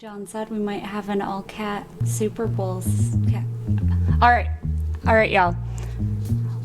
John said we might have an all-cat Super Bowl. All right, y'all.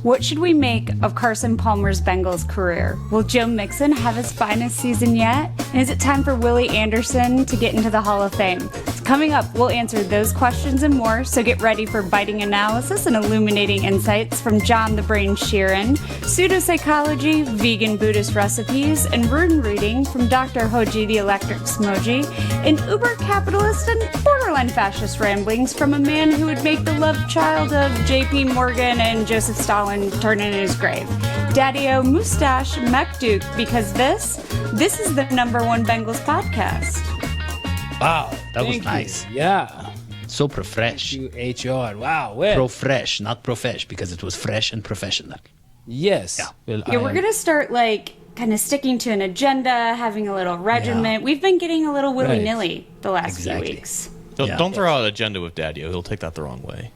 What should we make of Carson Palmer's Bengals career? Will Joe Mixon have his finest season yet? And is it time for Willie Anderson to get into the Hall of Fame? Coming up, we'll answer those questions and more, so get ready for biting analysis and illuminating insights from John the Brain Sheeran, pseudopsychology, vegan Buddhist recipes, and rune reading from Dr. Hodgie the Electric Smoji, and uber-capitalist and borderline fascist ramblings from a man who would make the love child of J.P. Morgan and Joseph Stalin turn in his grave. Dadio Mustache MacDuke, because this is the #1 Bengals podcast. Wow, that was nice. Yeah. So profresh. Thank you, HR. Wow. Well. Profresh, not profesh, because it was fresh and professional. Yes. Yeah. Well, yeah, we're going to start kind of sticking to an agenda, having a little regiment. Yeah. We've been getting a little willy-nilly the last few weeks. Don't throw out an agenda with Dadio. He'll take that the wrong way.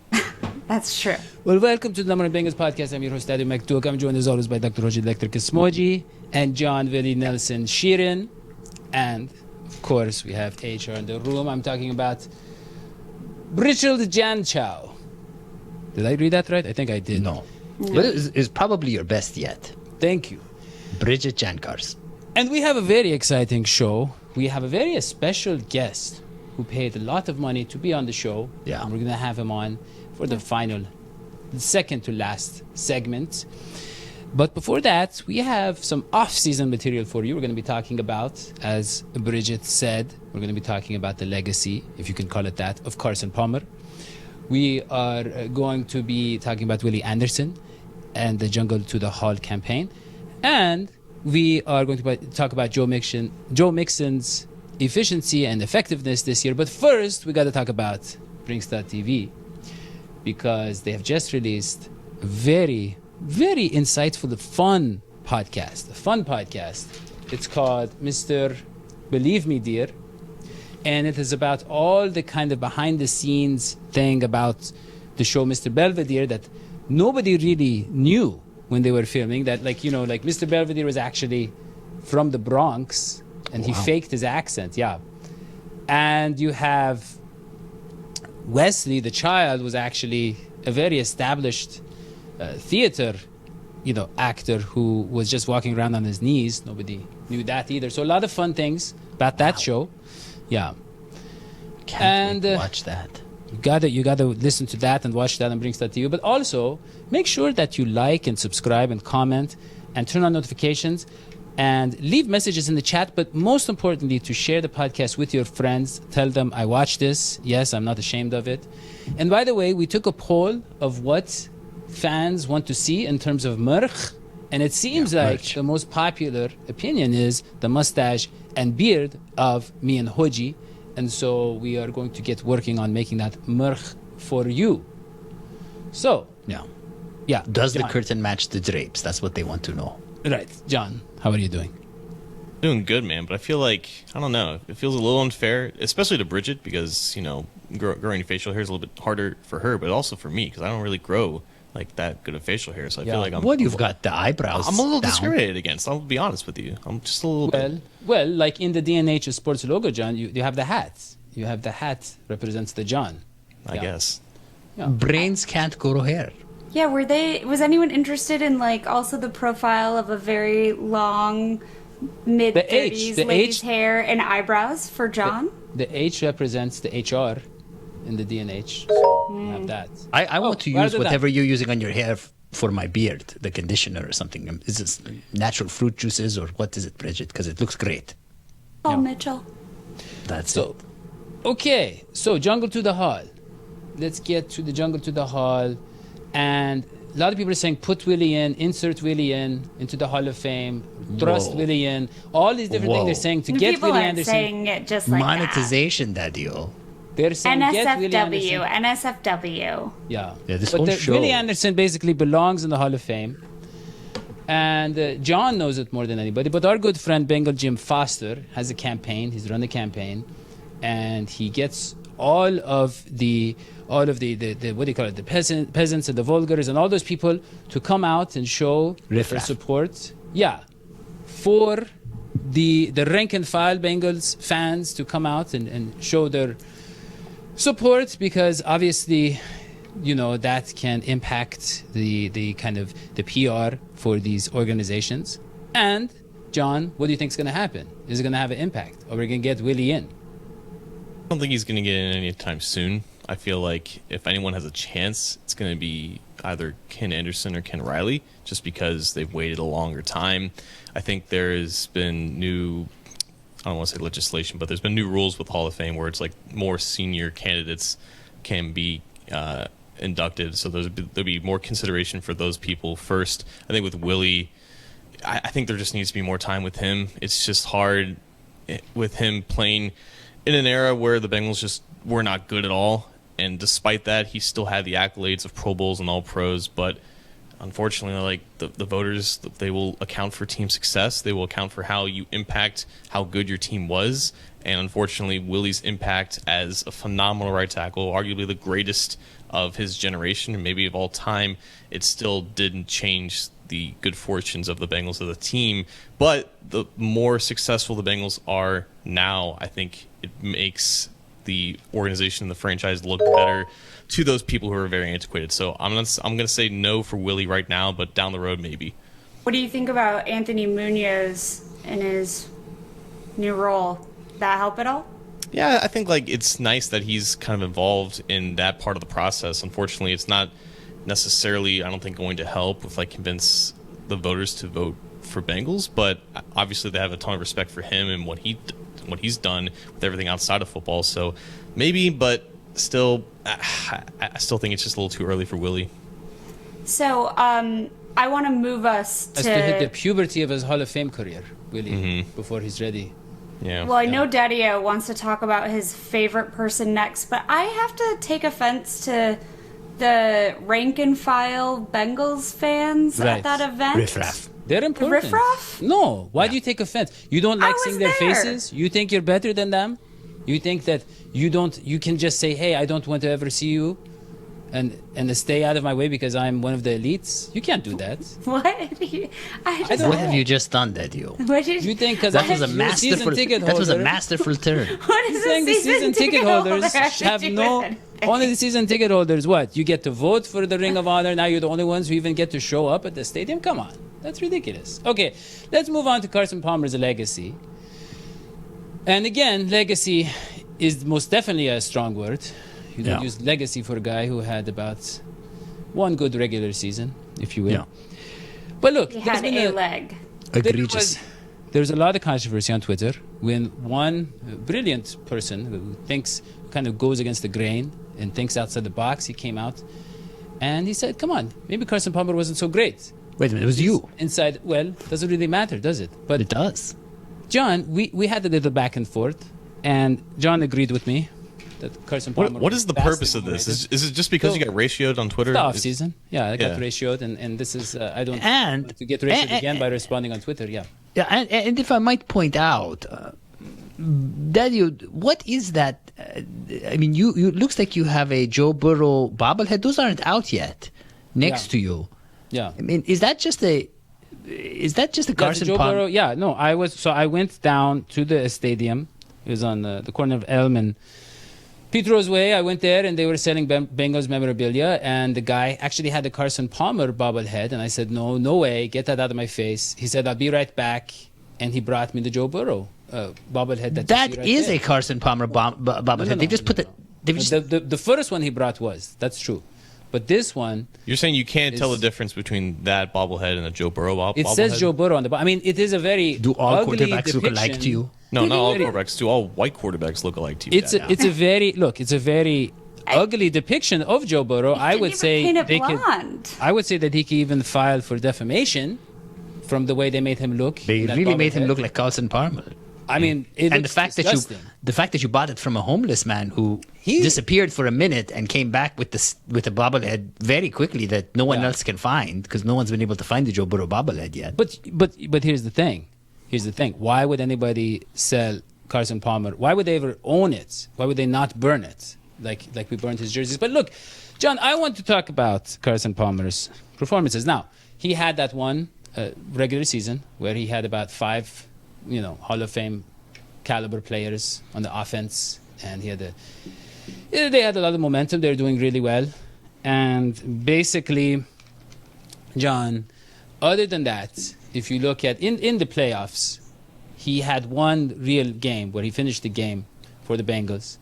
That's true. Well, welcome to the #1 Bengals podcast. I'm your host, Dadio McDuke. I'm joined as always by Dr. Hodgie Electric Smoji and John Willie Nelson Sheeran. And, of course, we have HR in the room. I'm talking about Bridget Janchow. Did I read that right? I think I did. No. But it's probably your best yet. Thank you. Bridget Jankars. And we have a very exciting show. We have a very special guest who paid a lot of money to be on the show. Yeah. And we're going to have him on for the second to last segment. But before that, we have some off-season material for you. We're going to be talking about, as Bridget said, we're going to be talking about the legacy, if you can call it that, of Carson Palmer. We are going to be talking about Willie Anderson and the Jungle to the Hall campaign. And we are going to talk about Joe Mixon's efficiency and effectiveness this year. But first, we got to talk about Brinks.tv, because they have just released a very, very insightful, fun podcast. It's called Mr. Believe Me, Dear. And it is about all the kind of behind-the-scenes thing about the show Mr. Belvedere that nobody really knew when they were filming. That, Mr. Belvedere was actually from the Bronx, and he faked his accent, yeah. And you have Wesley, the child, was actually a very established theater, actor who was just walking around on his knees. Nobody knew that either. So a lot of fun things about that show. Yeah. Can't wait to watch that. You gotta listen to that and watch that and brings that to you. But also, make sure that you like and subscribe and comment and turn on notifications and leave messages in the chat, but most importantly, to share the podcast with your friends. Tell them, I watched this. Yes, I'm not ashamed of it. And by the way, we took a poll of what fans want to see in terms of merch, and it seems like the most popular opinion is the mustache and beard of me and Hodgie. And so we are going to get working on making that merch for you. So, yeah. Does John. the curtain match the drapes? That's what they want to know. Right. John, how are you doing? Doing good, man. But I feel like, I don't know, it feels a little unfair, especially to Bridget, because, growing facial hair is a little bit harder for her, but also for me, because I don't really grow like that good of facial hair. So I feel like you've got the eyebrows. I'm a little down. discriminated against. I'll be honest with you. I'm just a little bit. Well, like in the DNH sports logo, John, you have the hat. You have the hat represents the John. I guess. Yeah. Brains can't grow hair. Yeah, was anyone interested in also the profile of a very long mid-30s lady's hair and eyebrows for John? The H represents the HR in the DNH. So you have that. I want to use whatever you're using on your hair for my beard, the conditioner or something. Is this natural fruit juices or what is it, Bridget? Because it looks great. Paul Mitchell. That's it. Okay, so Jungle to the Hall. Let's get to the Jungle to the Hall. And a lot of people are saying, put Willie in, insert Willie into the Hall of Fame, thrust Willie in. All these different things they're saying to get Willie Anderson. People aren't saying it just like monetization, Dadio. They're saying NSFW. Yeah. This whole show. Willie Anderson basically belongs in the Hall of Fame. And John knows it more than anybody. But our good friend Bengal Jim Foster has a campaign. He's run a campaign. And he gets all of the what do you call it, the peasants and the vulgars and all those people to come out and show their support. Yeah, for the rank and file Bengals fans to come out and show their support, because obviously, that can impact the kind of the PR for these organizations. And John, what do you think is going to happen? Is it going to have an impact? Or are we going to get Willie in? I don't think he's going to get in anytime soon. I feel like if anyone has a chance, it's going to be either Ken Anderson or Ken Riley, just because they've waited a longer time. I think there's been I don't want to say legislation, but there's been new rules with Hall of Fame where it's like more senior candidates can be inducted. So there'll be more consideration for those people first. I think with Willie, I think there just needs to be more time with him. It's just hard with him playing in an era where the Bengals just were not good at all. And despite that, he still had the accolades of Pro Bowls and All Pros. But unfortunately, like the voters, they will account for team success. They will account for how you impact how good your team was. And unfortunately, Willie's impact as a phenomenal right tackle, arguably the greatest of his generation and maybe of all time, it still didn't change the good fortunes of the Bengals as a team. But the more successful the Bengals are now, I think it makes the organization and the franchise look better to those people who are very antiquated. So I'm gonna say no for Willie right now, but down the road maybe. What do you think about Anthony Munoz in his new role? That help at all? Yeah, I think it's nice that he's kind of involved in that part of the process. Unfortunately, it's not necessarily, I don't think, going to help with convince the voters to vote for Bengals, but obviously they have a ton of respect for him and what he's done with everything outside of football. So maybe, but still, I still think it's just a little too early for Willie. So I want to move us to hit the puberty of his Hall of Fame career, Willie, before he's ready. Yeah. Well, I know Dadio wants to talk about his favorite person next, but I have to take offense to the rank and file Bengals fans at that event. Riffraff. They're important. Riffraff? No. Why do you take offense? You don't like I seeing was their there. faces? You think you're better than them? You think that you can just say, hey, I don't want to ever see you and stay out of my way because I'm one of the elites? You can't do that. What? What have you just done, Dadio? What did You think because That was a you're a season masterful. ticket That was a holder- masterful turn. What is saying the season ticket holders have no. Only the season ticket holders. What? You get to vote for the Ring of Honor. Now you're the only ones who even get to show up at the stadium. Come on, that's ridiculous. Okay, let's move on to Carson Palmer's legacy. And again, legacy is most definitely a strong word. You don't use legacy for a guy who had about one good regular season, if you will. Yeah. But look, He had a leg. Egregious. There's a lot of controversy on Twitter when one brilliant person who thinks, kind of goes against the grain and thinks outside the box, he came out and he said, come on, maybe Carson Palmer wasn't so great. Wait a minute, it was you. Inside, well, doesn't really matter, does it? But It does. John, we had a little back and forth, and John agreed with me that Carson Palmer. What is the purpose of this? Is it just because you got ratioed on Twitter? The off season? Yeah, I got Yeah. ratioed, and this is I don't And- want to get ratioed and- again by responding on Twitter. Yeah. Yeah, and if I might point out, Dadio, what is that? I mean, you looks like you have a Joe Burrow bobblehead. Those aren't out yet. Next Yeah. to you, Yeah. I mean, is that just a Carson Joe Palmer? Burrow, yeah, no, I went down to the stadium. It was on the corner of Elm and Petrose Way. I went there and they were selling Bengals memorabilia, and the guy actually had the Carson Palmer bobblehead, and I said, no way, get that out of my face. He said, I'll be right back, and he brought me the Joe Burrow bobblehead. That you see right is there. a Carson Palmer bobblehead. They just put it. They've just The first one he brought was, that's true. But this one, You're saying you can't tell the It's- difference between that bobblehead and a Joe Burrow bobblehead? it says Joe Burrow on the I mean, it is a very do all ugly quarterbacks look alike depiction. to you? No, not all Very- quarterbacks. Do all white quarterbacks look alike to you? It's a very ugly depiction of Joe Burrow. I would say paint it they could. blonde. I would say that he could even file for defamation from the way they made him look. They in that really made him bobblehead. look like Carson Palmer. I mean, it And looks the fact disgusting. that you bought it from a homeless man who He- disappeared for a minute and came back with a bobblehead very quickly that no one Yeah. else can find because no one's been able to find the Joe Burrow bobblehead yet. But here's the thing. Why would anybody sell Carson Palmer? Why would they ever own it? Why would they not burn it like we burned his jerseys? But look, John, I want to talk about Carson Palmer's performances. Now, he had that one regular season where he had about 5 Hall of Fame caliber players on the offense, and they had a lot of momentum. They're doing really well, and basically, John, other than that, if you look at in the playoffs, he had one real game where he finished the game for the Bengals.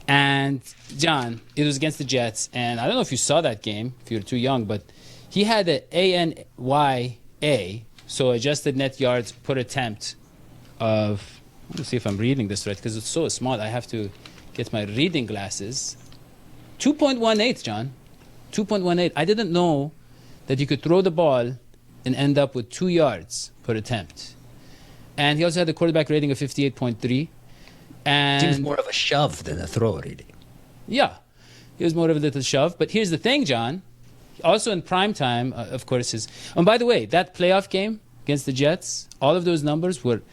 And John, it was against the Jets, and I don't know if you saw that game, if you were too young, but he had an ANYA, so adjusted net yards per attempt of, let me see if I'm reading this right, because it's so small, I have to get my reading glasses. 2.18, John. 2.18. I didn't know that you could throw the ball and end up with 2 yards per attempt. And he also had a quarterback rating of 58.3. And Seems more of a shove than a throw, really. yeah, he was more of a little shove. But here's the thing, John. Also in prime time, of course, and by the way, that playoff game against the Jets, all of those numbers were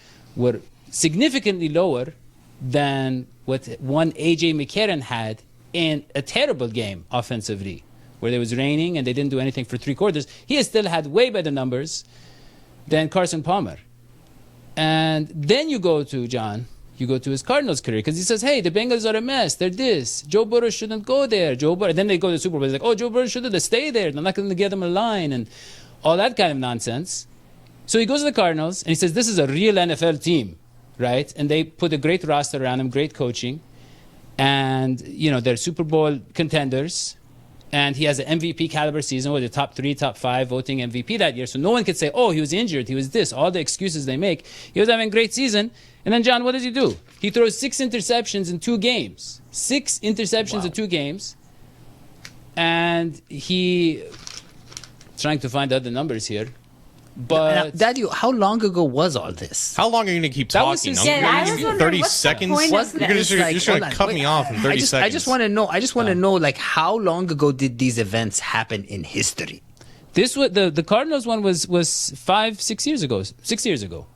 significantly lower than what one A.J. McCarron had in a terrible game offensively, where it was raining and they didn't do anything for 3 quarters. He has still had way better numbers than Carson Palmer. And then you go to, John, his Cardinals career, because he says, hey, the Bengals are a mess. They're this. Joe Burrow shouldn't go there. Then they go to the Super Bowl. He's like, oh, Joe Burrow shouldn't stay there. They're not going to get him a line and all that kind of nonsense. So he goes to the Cardinals, and he says, this is a real NFL team, right? And they put a great roster around him, great coaching. And, they're Super Bowl contenders. And he has an MVP caliber season with the top 3, top 5 voting MVP that year. So no one could say, oh, he was injured, he was this, all the excuses they make. He was having a great season. And then, John, what does he do? He throws 6 interceptions in 2 games. 6 interceptions in 2 games. And trying to find other numbers here. But Dadio, how long ago was all this? How long are you going to keep That was talking? his- Yeah, I was wondering, 30 what's the seconds? point of You're this? just going to cut me off in 30 seconds. I just want to know. I just want to know, how long ago did these events happen in history? this was the Cardinals one was 6 years ago. 6 years ago.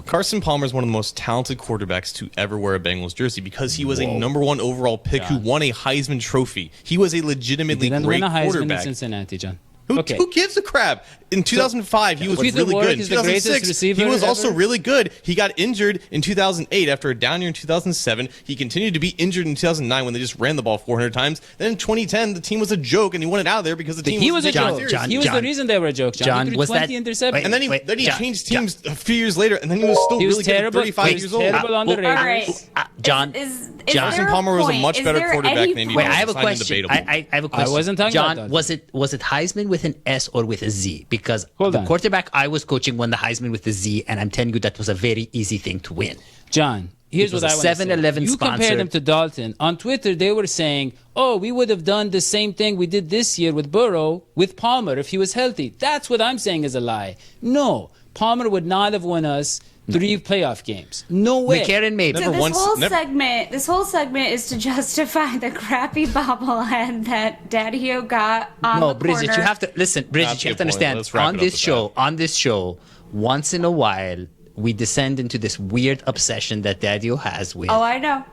Carson Palmer is one of the most talented quarterbacks to ever wear a Bengals jersey because he was a #1 overall pick who won a Heisman Trophy. He was a legitimately Didn't great win a Heisman in quarterback. Cincinnati, John. Who gives a crap? In 2005, he was Peter really Warwick good. In is the greatest 2006, receiver he was also ever. really good. He got injured in 2008 after a down year in 2007. He continued to be injured in 2009 when they just ran the ball 400 times. Then in 2010, the team was a joke, and he wanted out of there because the team He was a taking it joke. seriously. He was the reason they were a joke, John. John, He threw was 20 that- interceptions. And then he John, changed teams a few years later, and then he was still He was really good at terrible. 35 He was years old. terrible on the All Raiders. right. John, Is Carson there a Palmer was a point? much Is better there quarterback any than he point? Wait, I have a It's not even question. debatable. I have a question. wasn't talking John, about that. was it Heisman with an S or with a Z? Because Hold the on. quarterback I was coaching won the Heisman with a Z, and I'm telling you that was a very easy thing to win. John, here's It was what a I want to say. 7-Eleven You compare sponsor. them to Dalton. On Twitter, they were saying, oh, we would have done the same thing we did this year with Burrow, with Palmer, if he was healthy. That's what I'm saying is a lie. No, Palmer would not have won us 3 playoff games. No way. McCarron maybe. Never So once- never- this whole segment is to justify the crappy bobblehead that Dadio got on No, the Bridget, corner. you have to listen. Bridget, That's you a have to good point. understand. Let's wrap On it up this with show, once in a while, we descend into this weird obsession that Dadio has with. Oh, I know.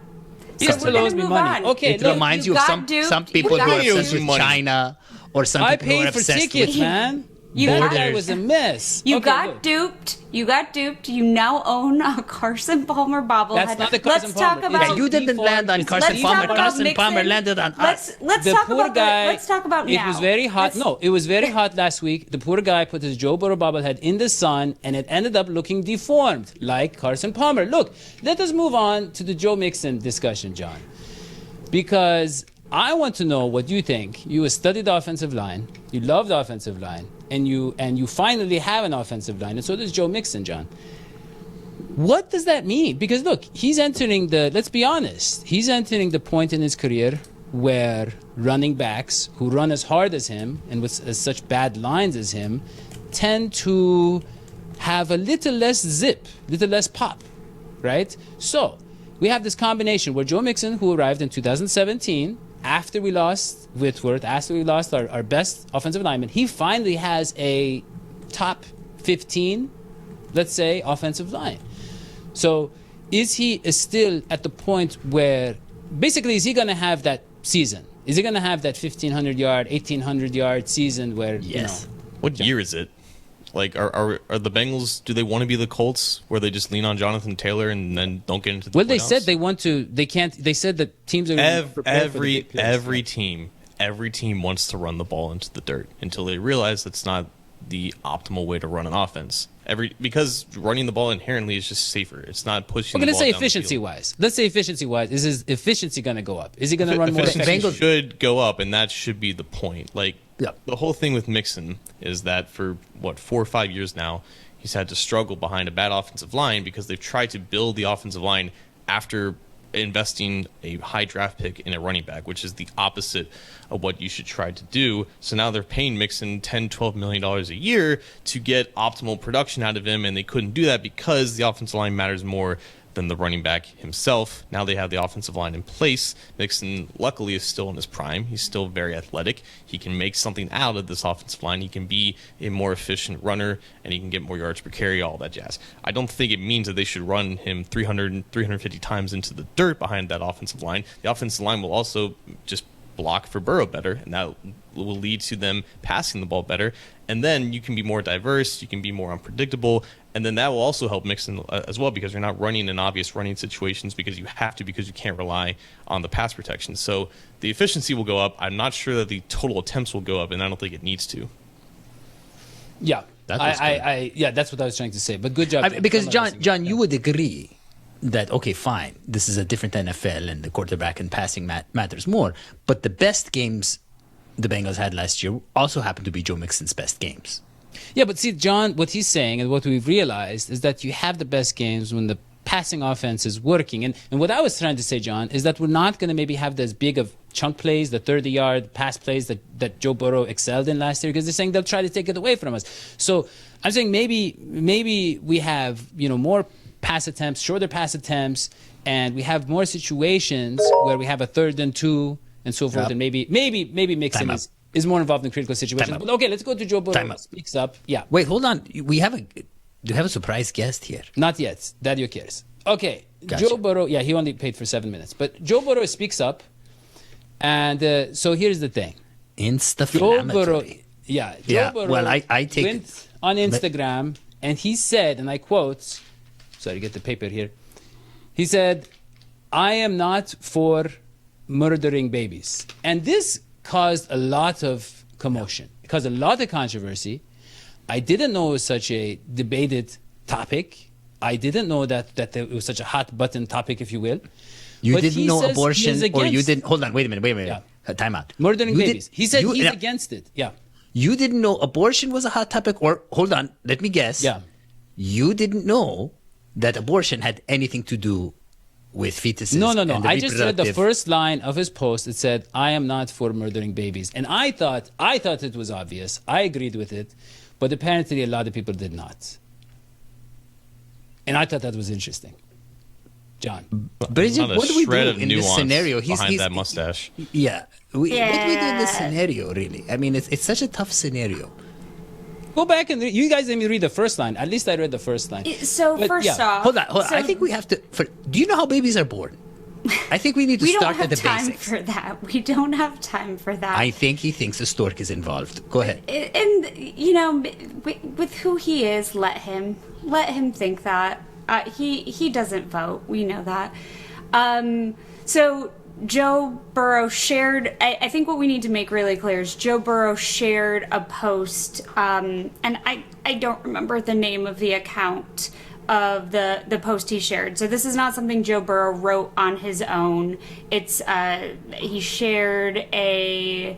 He So still we're gonna owes me move money. on. Okay, It look, reminds you you of got duped. some people You who got are obsessed duped. with Money. China, or some I people who are paid for obsessed tickets, with man. You That got- guy was a mess. You Okay, got look. duped. You got duped. You now own a Carson Palmer bobblehead. That's not the Carson Let's talk Palmer. about. Yeah, you didn't Default- land on Let's Carson Let's Palmer. talk about Carson Mixon. Palmer landed on us. Let's The talk poor about guy. Let's talk about It now. was very hot. Let's- No, it was very hot last week. The poor guy put his Joe Burrow bobblehead in the sun, and it ended up looking deformed, like Carson Palmer. Look, let us move on to the Joe Mixon discussion, John, because I want to know what you think. You studied the offensive line. You love the offensive line, and you finally have an offensive line, and so does Joe Mixon, John. What does that mean? Because look, he's entering let's be honest, he's entering the point in his career where running backs who run as hard as him and with as such bad lines as him tend to have a little less zip, little less pop, right? So we have this combination where Joe Mixon, who arrived in 2017, after we lost Whitworth, after we lost our best offensive lineman, he finally has a top 15, let's say, offensive line. So is he still at the point where, basically, is he going to have that season? Is he going to have that 1,500-yard, 1,800-yard season where, Yes. What year is it? Like, are the Bengals? Do they want to be the Colts, where they just lean on Jonathan Taylor and then don't get into the Well, they playoffs? said they want to. They can't. They said that teams are every team wants to run the ball into the dirt until they realize that's not the optimal way to run an offense. Because running the ball inherently is just safer. It's not pushing. Okay, the let's ball say down the efficiency field. wise. Let's say efficiency wise. Is his efficiency going to go up? Is he going to run more? Efficiency Bengals- should go up, and that should be the point. Like, Yeah. the whole thing with Mixon is that for 4 or 5 years now, he's had to struggle behind a bad offensive line because they've tried to build the offensive line after investing a high draft pick in a running back, which is the opposite of what you should try to do. So now they're paying Mixon $10-12 million a year to get optimal production out of him, and they couldn't do that because the offensive line matters more than the running back himself. Now they have the offensive line in place. Mixon, luckily, is still in his prime. He's still very athletic. He can make something out of this offensive line. He can be a more efficient runner, and he can get more yards per carry, all that jazz. I don't think it means that they should run him 350 times into the dirt behind that offensive line. The offensive line will also just block for Burrow better, and that will lead to them passing the ball better. And then you can be more diverse, you can be more unpredictable, and then that will also help Mixon as well, because you're not running in obvious running situations because you have to, because you can't rely on the pass protection. So the efficiency will go up. I'm not sure that the total attempts will go up, and I don't think it needs to. Yeah, That was good. that's what I was trying to say. But good job, Because I'm not John, you would agree that, okay, fine, this is a different NFL and the quarterback and passing matters more. But the best games the Bengals had last year also happened to be Joe Mixon's best games. Yeah, but see, John, what he's saying and what we've realized is that you have the best games when the passing offense is working. And what I was trying to say, John, is that we're not going to maybe have as big of chunk plays, the 30-yard pass plays that Joe Burrow excelled in last year, because they're saying they'll try to take it away from us. So I'm saying maybe we have, more pass attempts, shorter pass attempts, and we have more situations where we have a 3rd and 2 and so forth, Yep. and maybe Mixon is more involved in critical situations. But okay, let's go to Joe Burrow. Speaks up. Yeah. Wait, hold on. Do you have a surprise guest here? Not yet. Dadio cares. Okay. Gotcha. Joe Burrow, he only paid for 7 minutes. But Joe Burrow speaks up. And so here's the thing. Joe Burrow, Joe Burrow well, I take went on Instagram and he said, and I quote, sorry, get the paper here. He said, "I am not for murdering babies." And this caused a lot of commotion. It caused a lot of controversy. I didn't know it was such a debated topic. I didn't know that it was such a hot button topic, if you will. You But didn't he know says abortion, he's or you against didn't. Hold on, wait a minute. Yeah. Time out. Murdering babies. He said he's yeah, against it. Yeah. You didn't know abortion was a hot topic, or hold on, let me guess. Yeah. You didn't know that abortion had anything to do with fetuses. No. and the I just read the reproductive- first line of his post. It said, "I am not for murdering babies," and I thought it was obvious. I agreed with it, but apparently a lot of people did not. And I thought that was interesting. John, Bridget, Not a what do we do shred of in this nuance scenario? behind that mustache. Yeah. What do we do in this Yeah. scenario, really? I mean, it's such a tough scenario. go back and you guys let me read the first line. At least I read the first line. So But, first yeah. off, Hold on. so I think we have to. Do you know how babies are born? I think we need to we don't start have at the time basics. for that. We don't have time for that. I think he thinks a stork is involved. Go ahead. And with who he is, let him think that. He doesn't vote. We know that. So Joe Burrow shared. I think what we need to make really clear is Joe Burrow shared a post, and I don't remember the name of the account of the post he shared. So this is not something Joe Burrow wrote on his own. It's he shared a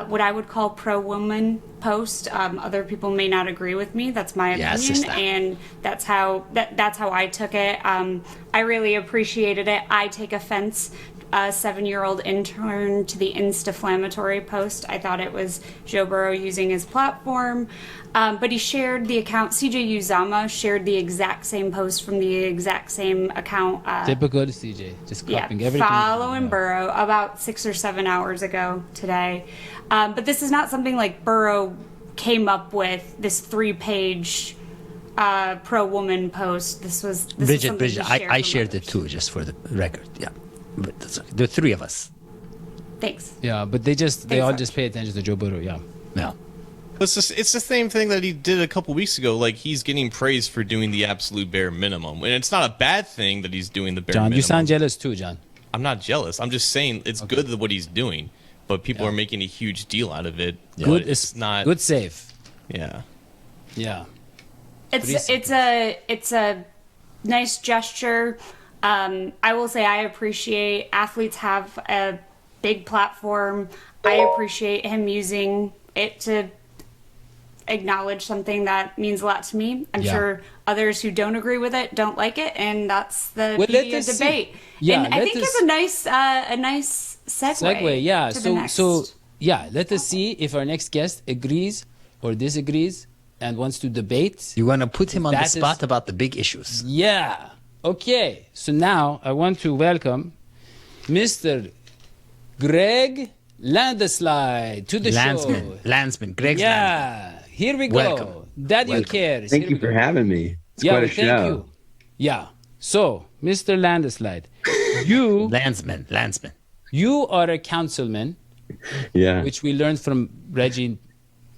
what I would call pro-woman post. Other people may not agree with me. That's my Yeah, opinion, sister. and that's how I took it. I really appreciated it. I take offense. A 7-year-old intern to the Insta-flammatory post. I thought it was Joe Burrow using his platform. But he shared the account. CJ Uzama shared the exact same post from the exact same account. Typical CJ, just copying everything. Following Burrow about 6 or 7 hours ago today. But this is not something like Burrow came up with, this 3-page pro-woman post. This is Bridget, something he I from shared it others. too, just for the record. Yeah. But the three of us. Thanks. Yeah, but they all Thanks, just pay attention to Joe Burrow. Yeah. Yeah. It's the same thing that he did a couple weeks ago. Like, he's getting praised for doing the absolute bare minimum. And it's not a bad thing that he's doing the bare minimum. John, you sound jealous too, John. I'm not jealous. I'm just saying it's good that what he's doing, but people are making a huge deal out of it. Yeah. But it's not Good save. Yeah. Yeah. It's a nice gesture. I will say I appreciate athletes have a big platform. I appreciate him using it to acknowledge something that means a lot to me. I'm sure others who don't agree with it don't like it, and that's the beauty of debate. Yeah, and I think it's a nice segue. Yeah. To the next. So let us see if our next guest agrees or disagrees and wants to debate. You want to put him on the spot about the big issues. Yeah. Okay. So now I want to welcome Mr. Greg Landsman to the show. Landsman. Greg Landsman. Yeah. Here we go. Welcome. Dadio cares. Thank you for having me. It's quite a show. Thank you. Yeah. So, Mr. Landslide, you Landsman. You are a councilman. Yeah. Which we learned from Reggie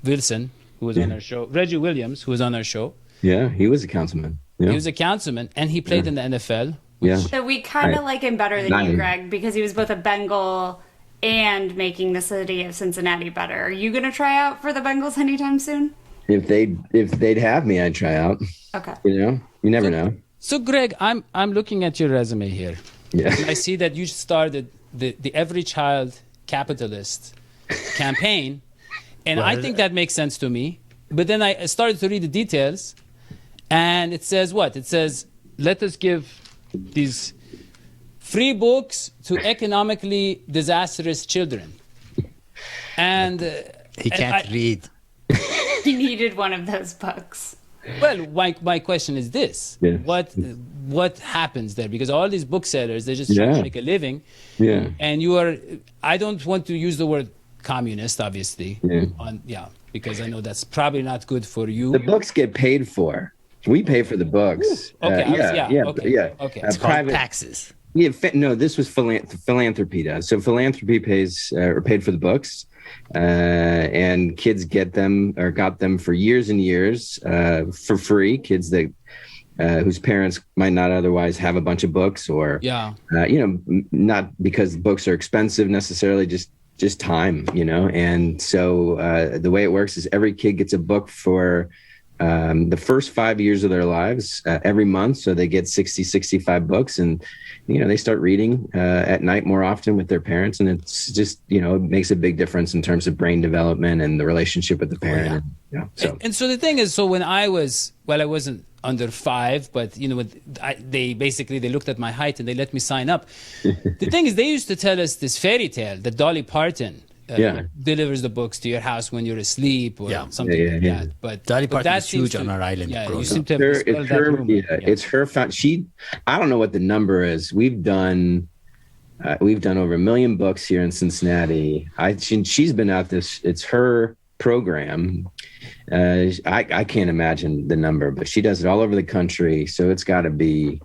Wilson, who was on our show. Reggie Williams, who was on our show. Yeah, he was a councilman. Yeah. He was a councilman, and he played in the NFL. Yeah. So we kind of like him better than you, Greg, because he was both a Bengal and making the city of Cincinnati better. Are you going to try out for the Bengals anytime soon? If they'd have me, I'd try out. Okay. You never know. So, Greg, I'm looking at your resume here. Yeah. I see that you started the Every Child Capitalist campaign, and I think that makes sense to me. But then I started to read the details, and it says what? It says, let us give these free books to economically disastrous children. And he can't read. He needed one of those books. Well, my question is this. Yeah. What happens there? Because all these booksellers, they just try to make a living. Yeah. And I don't want to use the word communist, obviously. Because I know that's probably not good for you. The books get paid for. We pay for the books. Okay. It's called taxes. Yeah, no, this was philanthropy does. So philanthropy pays or paid for the books, and kids get them or got them for years and years for free. Kids that whose parents might not otherwise have a bunch of books, or not because books are expensive necessarily, just time, And so the way it works is every kid gets a book for the first 5 years of their lives every month. So they get 65 books, and they start reading at night more often with their parents, and it's just it makes a big difference in terms of brain development and the relationship with the parent. And so the thing is, when I wasn't under 5, but they looked at my height and they let me sign up. The thing is, they used to tell us this fairy tale that Dolly Parton delivers the books to your house when you're asleep or something like that. But Dolly Parton is huge on our island. You seem to have it's her. I don't know what the number is. We've done over 1 million books here in Cincinnati. She's been at this. It's her program. I can't imagine the number, but she does it all over the country. So it's got to be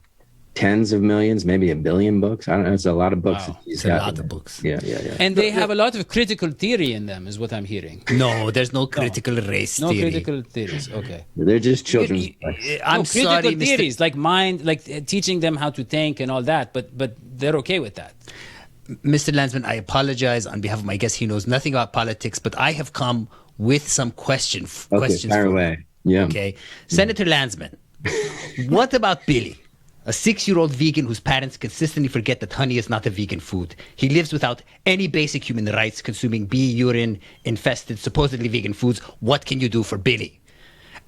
tens of millions, maybe 1 billion books. I don't know. It's a lot of books. Wow. It's a lot of books. Yeah. And they have a lot of critical theory in them, is what I'm hearing. No, there's no critical race theory. No critical theories. Okay. They're just children's books. I'm sorry, critical theories like mind, like teaching them how to think and all that. But they're okay with that. Mr. Landsman, I apologize on behalf of my guest. He knows nothing about politics, but I have come with some questions. Fire away. Yeah. Okay. Senator Landsman, what about Billy? A 6-year-old vegan whose parents consistently forget that honey is not a vegan food. He lives without any basic human rights, consuming bee urine infested, supposedly vegan foods. What can you do for Billy?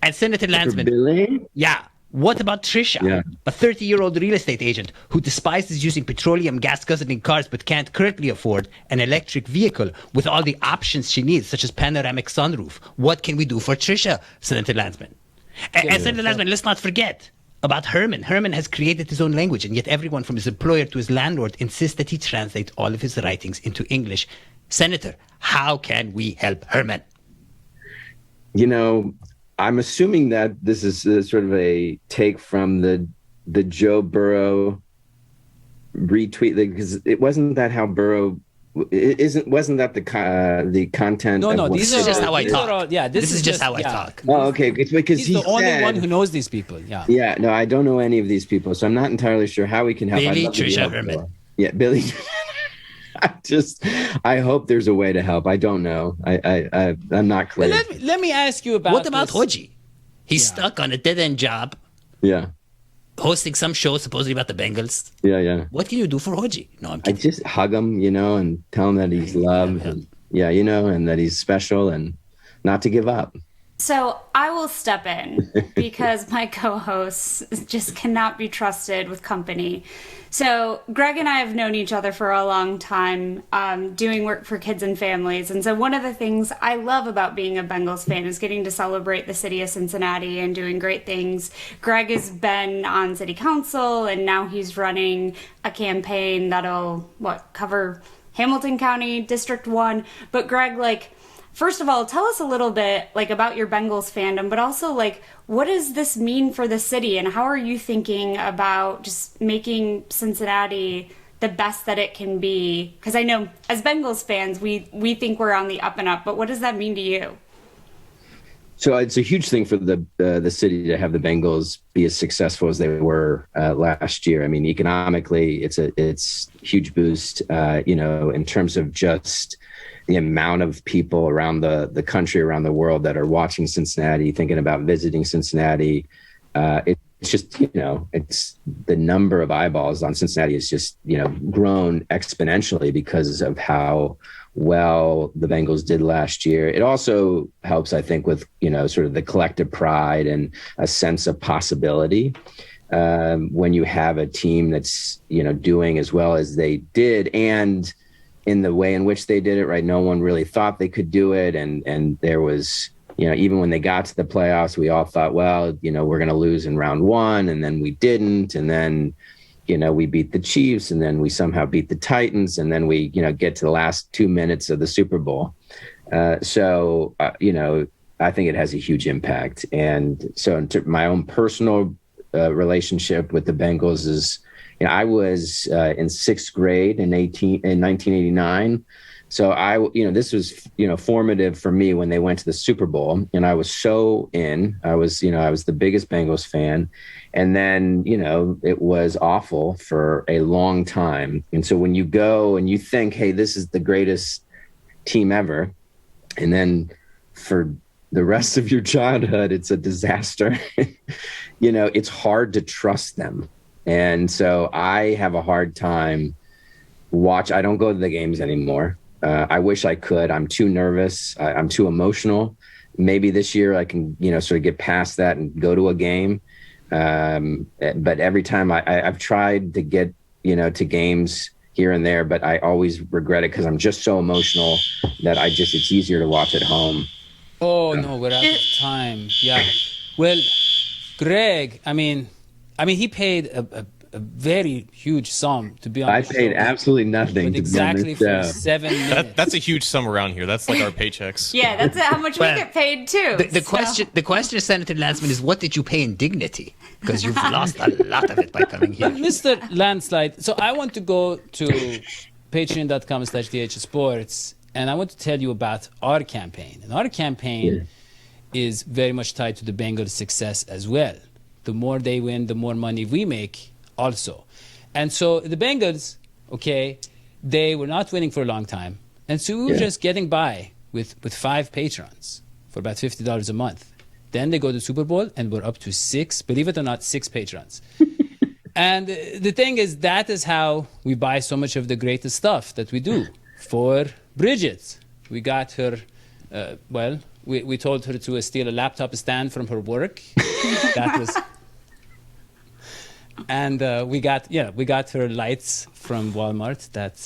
And Senator Landsman. For Billy? Yeah. What about Trisha, a 30-year-old real estate agent who despises using petroleum gas-guzzling cars but can't currently afford an electric vehicle with all the options she needs, such as panoramic sunroof? What can we do for Trisha, Senator Landsman? And Senator Landsman, let's not forget about Herman. Herman has created his own language, and yet everyone from his employer to his landlord insists that he translate all of his writings into English. Senator, how can we help Herman? I'm assuming that this is sort of a take from the Joe Burrow retweet, because it wasn't that how Burrow wasn't that the content? No, of no, what- these This is are just how I these are talk. all- yeah, This is just how I yeah. talk. Oh, okay. It's because He's he the only said, one who knows these people. Yeah. Yeah, no, I don't know any of these people, so I'm not entirely sure how we can help. I'd Billy love to be Trisha helpful. Herman. Yeah, Billy. I hope there's a way to help. I don't know. I'm not Well, crazy. let me ask you about What about this. Hodgie? He's stuck on a dead-end job, Yeah, hosting some show supposedly about the Bengals. yeah. What can you do for Hodgie? No, I'm I kidding. just hug him, and tell him that he's loved. yeah. And, and that he's special, and not to give up. So I will step in because my co-hosts just cannot be trusted with company. So Greg and I have known each other for a long time, doing work for kids and families. And so one of the things I love about being a Bengals fan is getting to celebrate the city of Cincinnati and doing great things. Greg has been on city council, and now he's running a campaign that'll, cover Hamilton County, District 1. But Greg, first of all, tell us a little bit about your Bengals fandom, but also what does this mean for the city, and how are you thinking about just making Cincinnati the best that it can be? Because I know as Bengals fans, we think we're on the up and up, but what does that mean to you? So it's a huge thing for the city to have the Bengals be as successful as they were last year. I mean, economically, it's a huge boost. In terms of just the amount of people around the country, around the world that are watching Cincinnati, thinking about visiting Cincinnati. It's just, it's the number of eyeballs on Cincinnati has just, grown exponentially because of how well the Bengals did last year. It also helps, I think, with, sort of the collective pride and a sense of possibility. When you have a team that's, doing as well as they did, and in the way in which they did it, right? No one really thought they could do it. And there was, even when they got to the playoffs, we all thought, well, we're going to lose in round one, and then we didn't. And then, we beat the Chiefs, and then we somehow beat the Titans, and then we, get to the last 2 minutes of the Super Bowl. So I think it has a huge impact. And so into my own personal relationship with the Bengals is, I was in sixth grade in 1989. So this was, formative for me when they went to the Super Bowl, and I was so in. I was the biggest Bengals fan. And then, it was awful for a long time. And so when you go and you think, hey, this is the greatest team ever, and then for the rest of your childhood, it's a disaster, it's hard to trust them. And so I have a hard time I don't go to the games anymore. I wish I could. I'm too nervous. I'm too emotional. Maybe this year I can, sort of get past that and go to a game. But every time I've tried to get, to games here and there, but I always regret it because I'm just so emotional that it's easier to watch at home. Oh, no, we're out of time. Yeah. Well, Greg, I mean, he paid a very huge sum to be on I the paid show. absolutely nothing But to exactly be on for this show. 7 minutes. That's a huge sum around here. That's like our paychecks. Yeah, that's how much we Well, get paid too. The question, Senator Landsman, is what did you pay in dignity? Because you've lost a lot of it by coming here. Mr. Landslide, so I want to go to patreon.com/DHSports, and I want to tell you about our campaign. And our campaign is very much tied to the Bengals' success as well. The more they win, the more money we make also. And so the Bengals, they were not winning for a long time. And so we were just getting by with 5 patrons for about $50 a month. Then they go to the Super Bowl, and we're up to 6, believe it or not, 6 patrons. And the thing is, that is how we buy so much of the greatest stuff that we do. For Bridget, we got her, we told her to steal a laptop stand from her work. That was... And we got her lights from Walmart that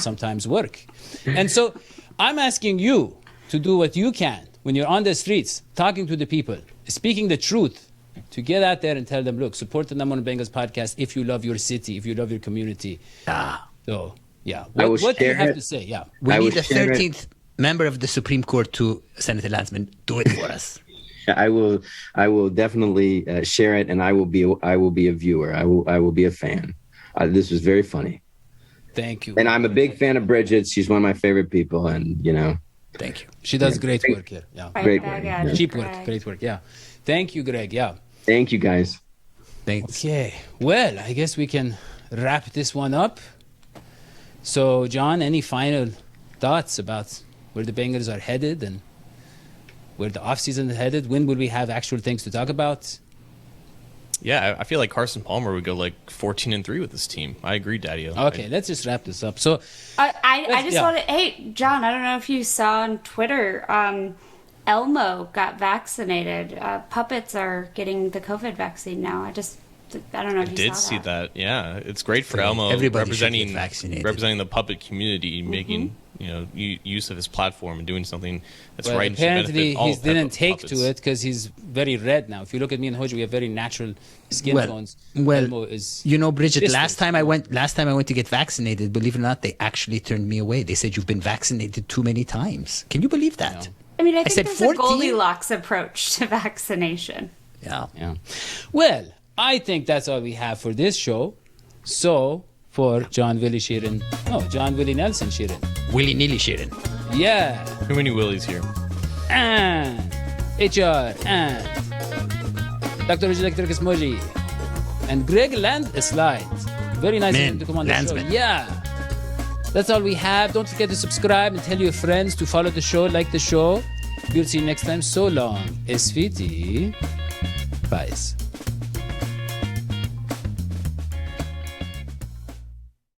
sometimes work. And so I'm asking you to do what you can when you're on the streets, talking to the people, speaking the truth, to get out there and tell them, look, support the Number One Bengals podcast if you love your city, if you love your community. So, yeah. What do you have to say? Yeah. We need a 13th member of the Supreme Court to Senator Landsman. Do it for us. I will definitely share it, and I will be a viewer. I will be a fan. This was very funny. Thank you. And I'm a big fan of Bridget. She's one of my favorite people, and Thank you. She does great work here. Yeah. Right Great back work. at it, Cheap work. Greg. Great work. Yeah. Thank you, Greg. Yeah. thank you guys. Thanks. Okay. Well, I guess we can wrap this one up. So, John, any final thoughts about where the Bengals are headed and where the offseason is headed? When will we have actual things to talk about? Yeah, I feel like Carson Palmer would go like 14-3 with this team. I agree, Dadio. Okay, let's just wrap this up. So, I just Yeah. want to. Hey, John, I don't know if you saw on Twitter. Elmo got vaccinated. Puppets are getting the COVID vaccine now. I don't know if I you did saw see that. Yeah, it's great for So Elmo everybody should get vaccinated. representing the puppet community, making use of his platform and doing something that's well, right. and should apparently benefit all he didn't puppets. take to it because he's very red now. If you look at me and Hodgie, we have very natural skin tones. Well, Elmo is Bridget, distant. last time I went to get vaccinated, believe it or not, they actually turned me away. They said, you've been vaccinated too many times. Can you believe that? I mean, I think said there's 14? a Goldilocks approach to vaccination. Yeah. Yeah. Well, I think that's all we have for this show. So, for John Willie Nelson Sheeran. Willy-nilly Sheeran. Yeah. Too many Willies here. And HR and Dr. Electricus Moji and Greg Landslide. Very nice of Man, him to come on the show. Landsman. Yeah. That's all we have. Don't forget to subscribe and tell your friends to follow the show, like the show. We'll see you next time. So long. SVT. Bye.